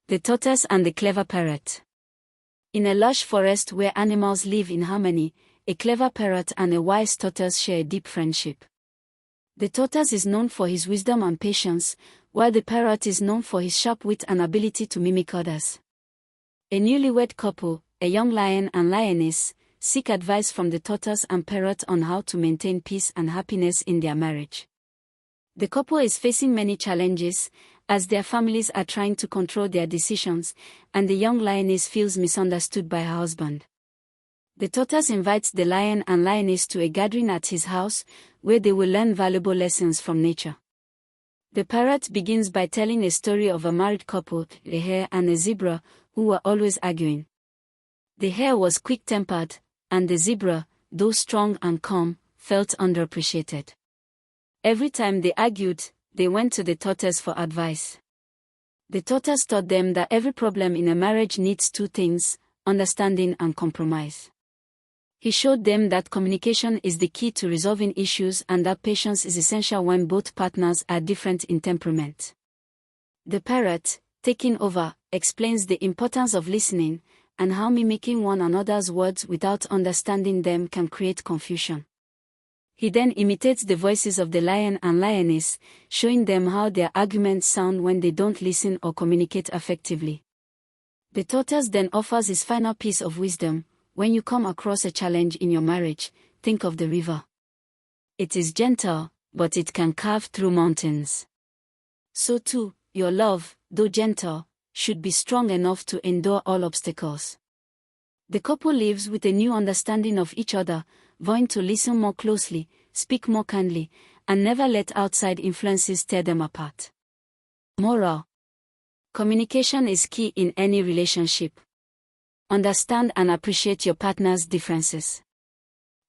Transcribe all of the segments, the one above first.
The Tortoise and the Clever Parrot. In a lush forest where animals live in harmony, a clever parrot and a wise tortoise share a deep friendship. The tortoise is known for his wisdom and patience, while the parrot is known for his sharp wit and ability to mimic others. A newlywed couple, a young lion and lioness, seek advice from the tortoise and parrot on how to maintain peace and happiness in their marriage. The couple is facing many challenges, as their families are trying to control their decisions, and the young lioness feels misunderstood by her husband. The tortoise invites the lion and lioness to a gathering at his house, where they will learn valuable lessons from nature. The parrot begins by telling a story of a married couple, a hare and a zebra, who were always arguing. The hare was quick-tempered, and the zebra, though strong and calm, felt underappreciated. Every time they argued, they went to the tortoise for advice. The tortoise taught them that every problem in a marriage needs two things: understanding and compromise. He showed them that communication is the key to resolving issues and that patience is essential when both partners are different in temperament. The parrot, taking over, explains the importance of listening, and how mimicking one another's words without understanding them can create confusion. He then imitates the voices of the lion and lioness, showing them how their arguments sound when they don't listen or communicate effectively. The tortoise then offers his final piece of wisdom: when you come across a challenge in your marriage, think of the river. It is gentle, but it can carve through mountains. So too, your love, though gentle, should be strong enough to endure all obstacles. The couple lives with a new understanding of each other, vowing to listen more closely, speak more kindly, and never let outside influences tear them apart. Moral: communication is key in any relationship. Understand and appreciate your partner's differences.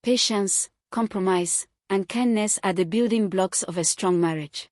Patience, compromise, and kindness are the building blocks of a strong marriage.